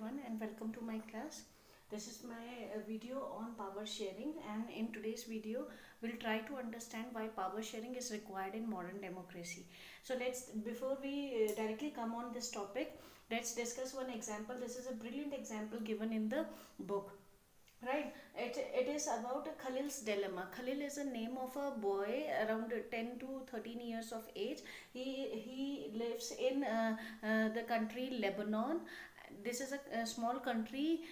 everyone and welcome to my class. This is my video on power sharing, and in today's video we'll try to understand why power sharing is required in modern democracy. So let's before we directly come on this topic, let's discuss one example. This is a brilliant example given in the book. Right, it is about Khalil's dilemma. Khalil is a name of a boy around 10 to 13 years of age. He lives in the country Lebanon. This is a small country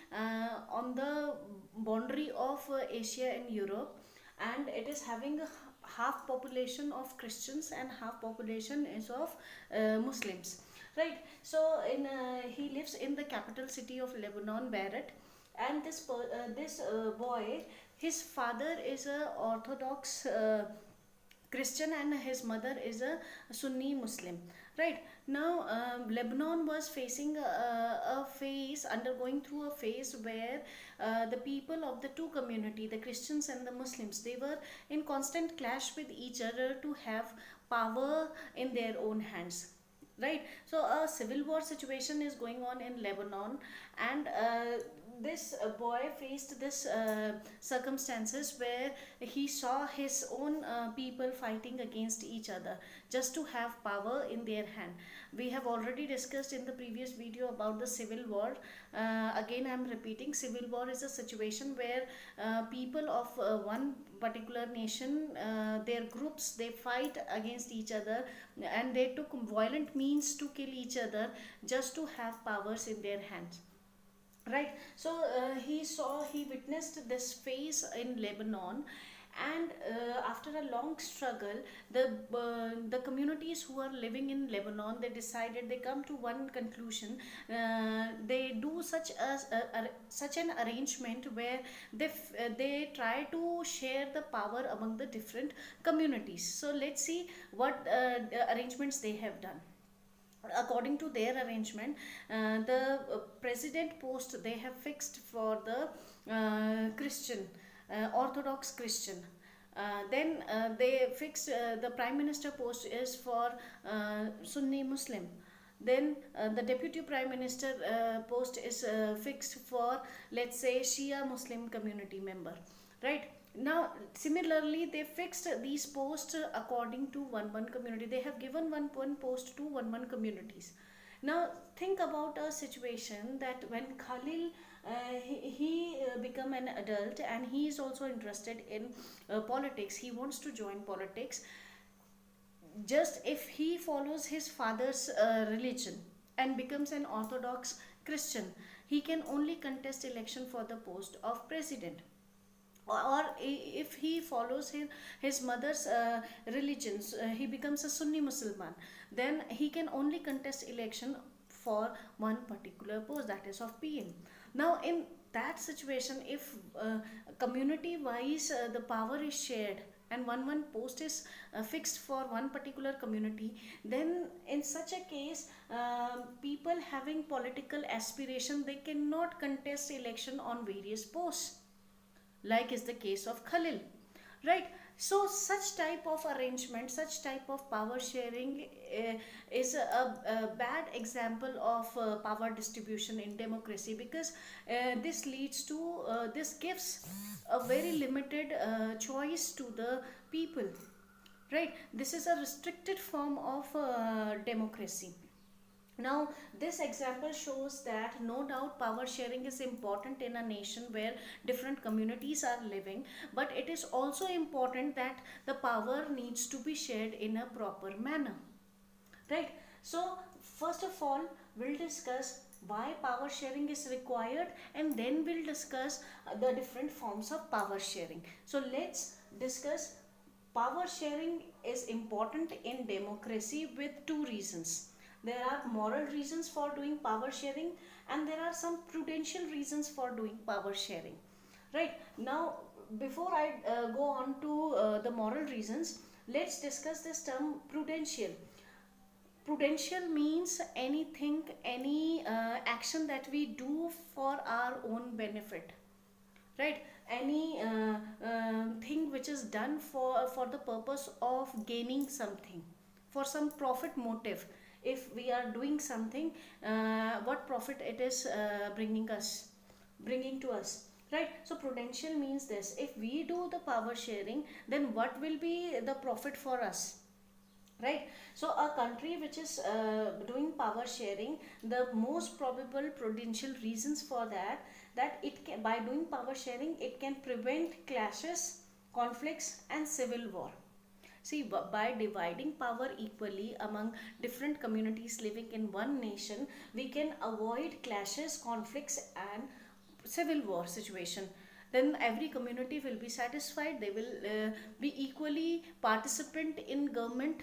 on the boundary of Asia and Europe, and it is having a half population of Christians and half population is of Muslims. Right, so in he lives in the capital city of Lebanon, Beirut, and this boy, his father is a Orthodox Christian and his mother is a Sunni Muslim. Right, now Lebanon was facing a phase, undergoing through a phase where the people of the two community, the Christians and the Muslims, they were in constant clash with each other to have power in their own hands. Right, so a civil war situation is going on in Lebanon, and this boy faced this circumstances where he saw his own people fighting against each other just to have power in their hand. We have already discussed in the previous video about the civil war. Again, I am repeating, civil war is a situation where people of one particular nation, their groups, they fight against each other, and they took violent means to kill each other just to have powers in their hands. Right, so he witnessed this phase in Lebanon, and after a long struggle, the communities who are living in Lebanon, they decided, they come to one conclusion. They do such an arrangement where they try to share the power among the different communities. So let's see what arrangements they have done. According to their arrangement, the president post they have fixed for the Christian, Orthodox Christian. Then they fixed the prime minister post is for Sunni Muslim. Then the deputy prime minister post is fixed for, let's say, Shia Muslim community member. Right, now similarly they fixed these posts according to one community. They have given one post to one communities. Now think about a situation that when Khalil he become an adult and he is also interested in politics, he wants to join politics. Just if he follows his father's religion and becomes an Orthodox Christian, he can only contest election for the post of president. Or if he follows his mother's religions, he becomes a Sunni Muslim, then he can only contest election for one particular post, that is of PM. Now in that situation, if community wise the power is shared and one post is fixed for one particular community, then in such a case, people having political aspiration, they cannot contest election on various posts, like is the case of Khalil. Right, so such type of arrangement, such type of power sharing is a bad example of power distribution in democracy, because this gives a very limited choice to the people. Right, this is a restricted form of democracy. Now, this example shows that no doubt power sharing is important in a nation where different communities are living, but it is also important that the power needs to be shared in a proper manner. Right, so first of all, we'll discuss why power sharing is required, and then we'll discuss the different forms of power sharing. So let's discuss power sharing is important in democracy with two reasons. There are moral reasons for doing power sharing, and there are some prudential reasons for doing power sharing. Right, now before I go on to the moral reasons, let's discuss this term prudential. Prudential means anything, any action that we do for our own benefit. Right, any thing which is done for the purpose of gaining something, for some profit motive. if we are doing something, what profit it is bringing to us, right? So prudential means this: if we do the power sharing, then what will be the profit for us, right? So a country which is doing power sharing, the most probable prudential reasons for that, that it can, by doing power sharing, it can prevent clashes, conflicts and civil war. See, by dividing power equally among different communities living in one nation, we can avoid clashes, conflicts and civil war situation. Then every community will be satisfied, they will be equally participant in government,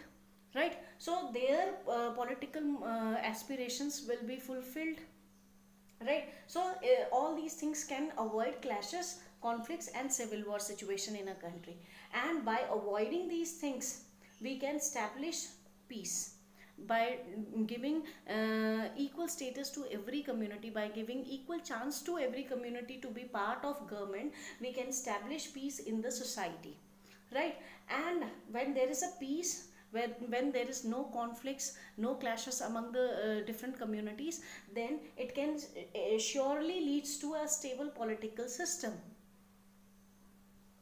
right? So their political aspirations will be fulfilled, right? So all these things can avoid clashes, conflicts and civil war situation in a country. And by avoiding these things, we can establish peace by giving equal status to every community, by giving equal chance to every community to be part of government. We can establish peace in the society, right? And when there is a peace, when there is no conflicts, no clashes among the different communities, then it can surely leads to a stable political system.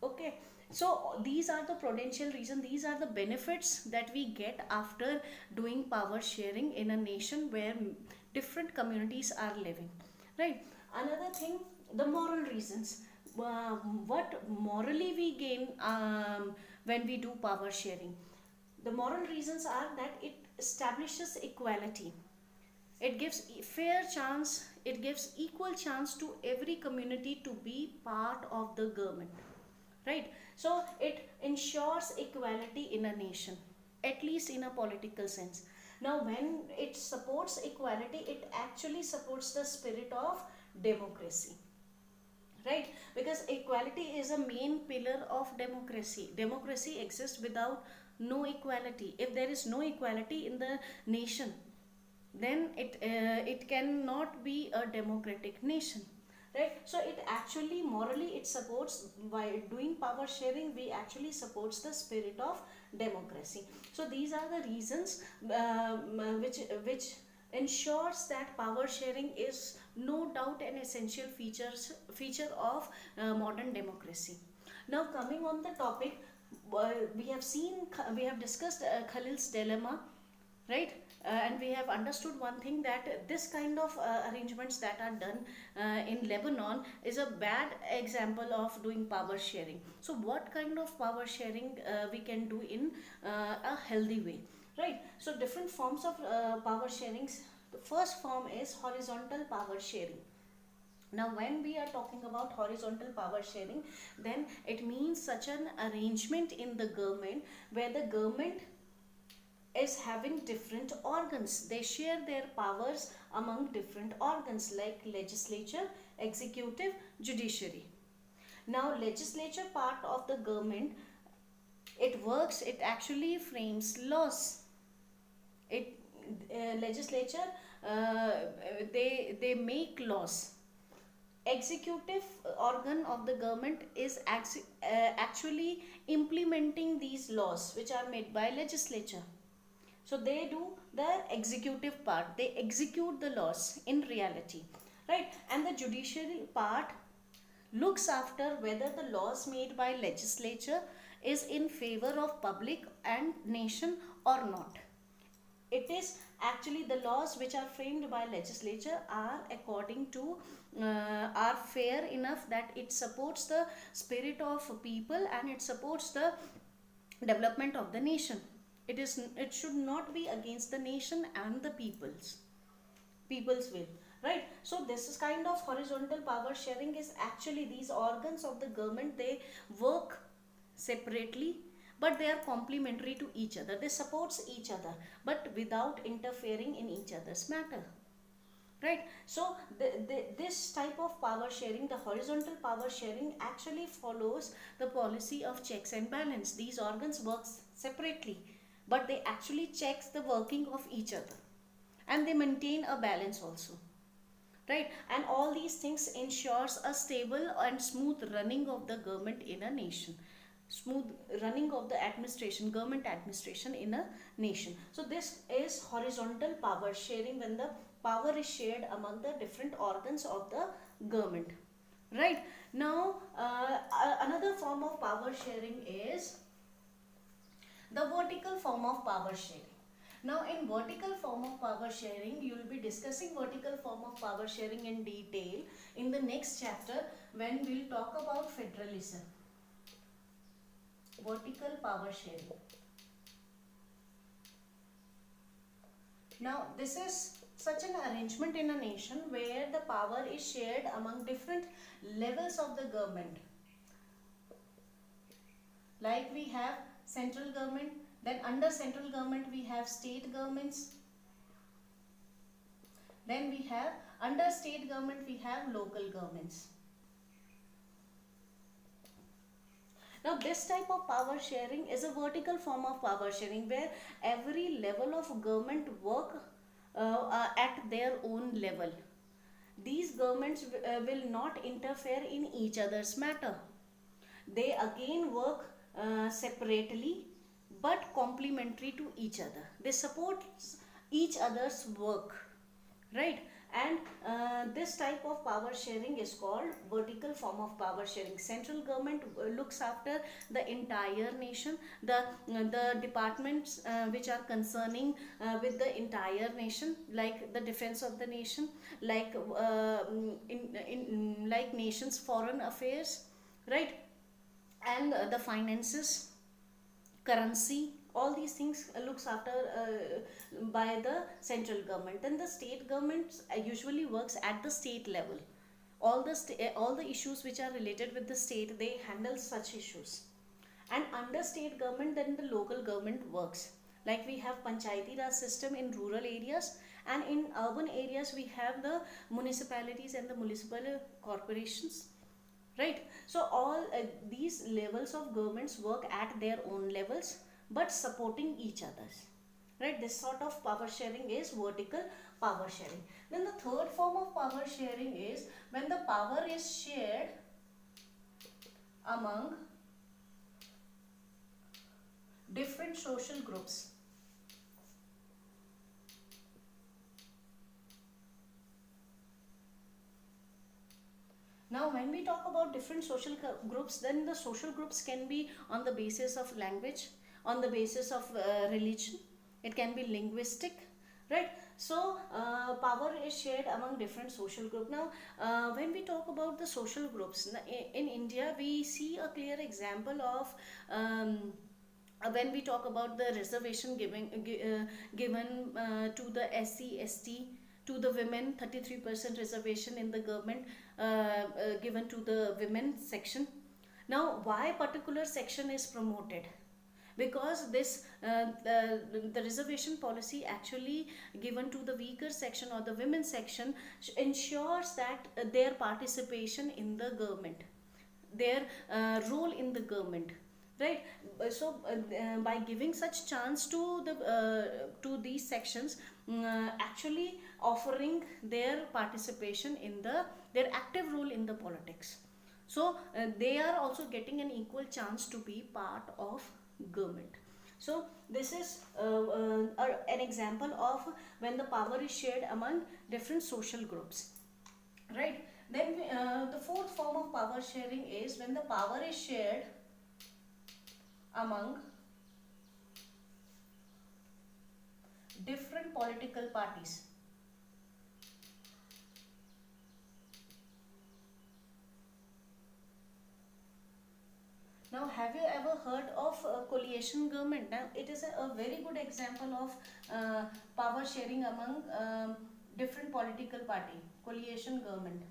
Okay, so these are the prudential reason, these are the benefits that we get after doing power sharing in a nation where different communities are living, right? Another thing, the moral reasons. What morally we gain when we do power sharing? The moral reasons are that it establishes equality, it gives fair chance, it gives equal chance to every community to be part of the government, right? So it ensures equality in a nation, at least in a political sense. Now when it supports equality, it actually supports the spirit of democracy, right? Because equality is a main pillar of democracy. Democracy exists without no equality. If there is no equality in the nation, then it cannot be a democratic nation, right? So it actually morally it supports, by doing power sharing we actually supports the spirit of democracy. So these are the reasons which ensures that power sharing is no doubt an essential feature of modern democracy. Now coming on the topic, we have discussed Khalil's dilemma, right? And we have understood one thing, that this kind of arrangements that are done in Lebanon is a bad example of doing power sharing. So what kind of power sharing we can do in a healthy way, right? So different forms of power sharings. The first form is horizontal power sharing. Now when we are talking about horizontal power sharing, then it means such an arrangement in the government where the government is having different organs. They share their powers among different organs like legislature, executive, judiciary. Now legislature part of the government, it works, it actually frames laws. It legislature, they make laws. Executive organ of the government is actually implementing these laws which are made by legislature. So they do the executive part, they execute the laws in reality, right? And the judiciary part looks after whether the laws made by legislature is in favor of public and nation or not. It is actually the laws which are framed by legislature are according to are fair enough that it supports the spirit of people and it supports the development of the nation. It should not be against the nation and the people's will, right? So this is kind of horizontal power sharing is actually these organs of the government, they work separately but they are complementary to each other, they supports each other but without interfering in each other's matter, right? So this type of power sharing, the horizontal power sharing, actually follows the policy of checks and balance. These organs work separately but they actually checks the working of each other and they maintain a balance also, right? And all these things ensures a stable and smooth running of the government in a nation. smooth running of the administration, government administration in a nation. So this is horizontal power sharing, when the power is shared among the different organs of the government. Right. Now another form of power sharing is the vertical form of power sharing. Now in vertical form of power sharing, you will be discussing vertical form of power sharing in detail in the next chapter, when we will talk about federalism. Vertical power sharing. Now this is such an arrangement in a nation where the power is shared among different levels of the government. Like we have central government, then under central government we have state governments, then we have under state government we have local governments. Now this type of power sharing is a vertical form of power sharing, where every level of government work at their own level. These governments will not interfere in each other's matter. They again work separately but complementary to each other. They support each other's work, right? And this type of power sharing is called vertical form of power sharing. Central government looks after the entire nation, the departments which are concerning with the entire nation, like the defense of the nation, like like nation's foreign affairs, right? And the finances, currency, all these things looks after by the central government. Then the state government usually works at the state level. All the issues which are related with the state, they handle such issues. And under state government, then the local government works. Like we have panchayati raj system in rural areas, and in urban areas we have the municipalities and the municipal corporations, right? So all these levels of governments work at their own levels but supporting each others, right? This sort of power sharing is vertical power sharing. Then the third form of power sharing is when the power is shared among different social groups. Now when we talk about different social groups, then the social groups can be on the basis of language, on the basis of religion, it can be linguistic, right? So power is shared among different social groups. Now when we talk about the social groups in India, we see a clear example of when we talk about the reservation given to the SC ST, to the women, 33% reservation in the government given to the women section. Now why particular section is promoted? Because this the reservation policy actually given to the weaker section or the women section ensures that their participation in the government, their role in the government, right? So by giving such chance to these sections, actually offering their participation in their active role in the politics, so they are also getting an equal chance to be part of government. So this is an example of when the power is shared among different social groups, right? Then the fourth form of power sharing is when the power is shared among different political parties. Now, have you ever heard of coalition government? Now, it is a very good example of power sharing among different political party, coalition government.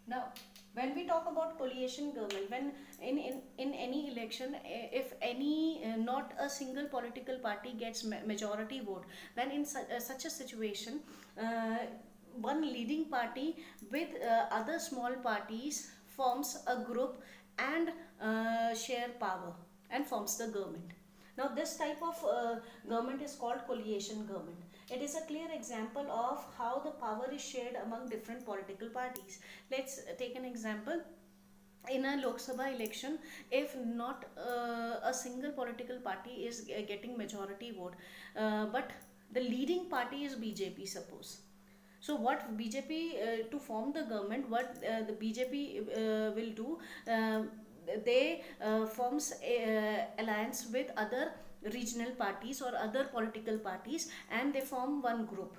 Now, when we talk about coalition government, when in any election, if any not a single political party gets majority vote, then in such a situation, one leading party with other small parties forms a group and share power and forms the government. Now this type of government is called coalition government. It is a clear example of how the power is shared among different political parties. Let's take an example. in a Lok Sabha election, if not a single political party is getting majority vote, but the leading party is BJP, suppose. So what BJP to form the government, what the BJP will do, uh, they forms a, alliance with other regional parties or other political parties, and they form one group,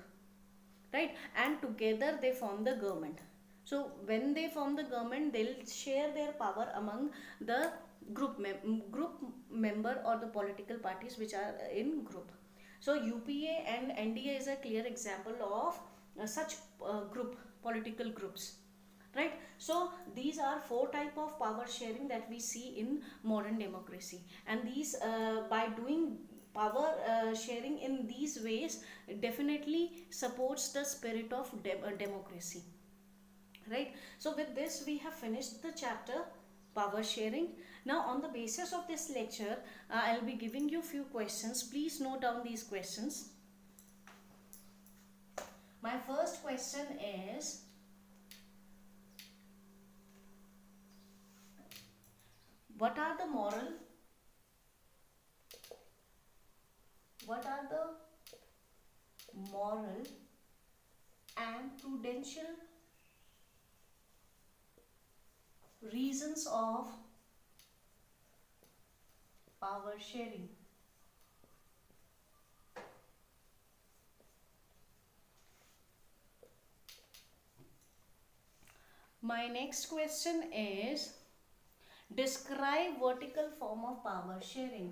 right? And together they form the government. So when they form the government, they'll share their power among the group member or the political parties which are in group. So UPA and NDA is a clear example of such group political groups, right? So these are four type of power sharing that we see in modern democracy, and these by doing power sharing in these ways definitely supports the spirit of democracy, right? So with this we have finished the chapter power sharing. Now on the basis of this lecture, I'll be giving you few questions. Please note down these questions. My first question is, what are the moral and prudential reasons of power sharing? My next question is, describe vertical form of power sharing.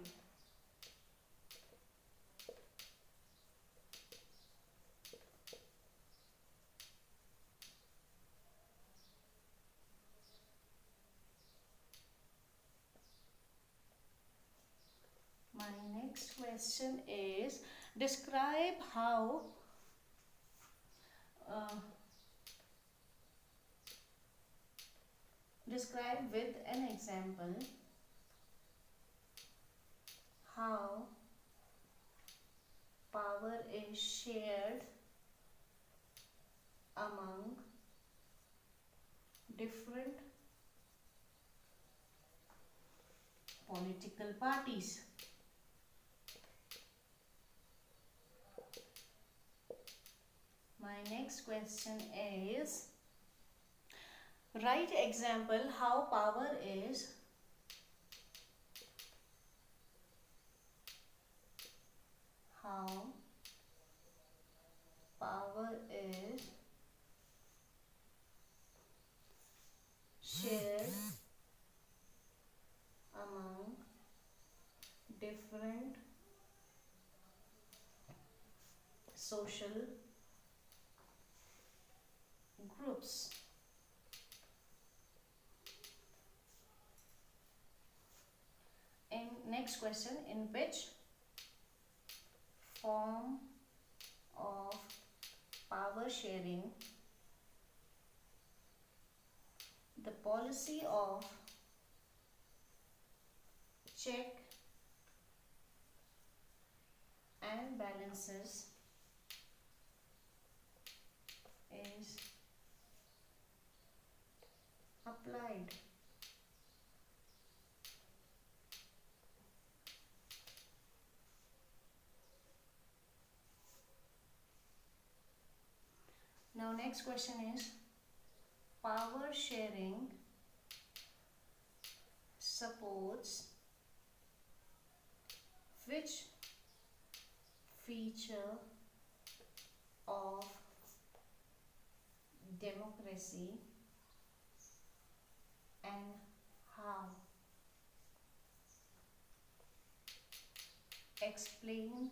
My next question is, describe how uh, describe with an example how power is shared among different political parties. My next question is, write example how power is how power is shared among different social groups. And next question, in which form of power sharing the policy of check and balances is applied? Now next question is, power sharing supports which feature of democracy and how? Explain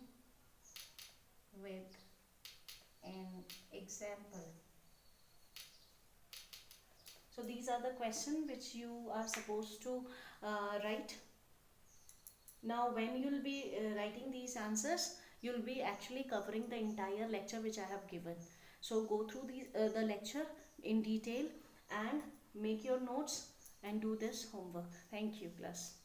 with an example. So these are the questions which you are supposed to write. Now when you'll be writing these answers, you'll be actually covering the entire lecture which I have given. So go through the lecture in detail and make your notes and do this homework. Thank you, class.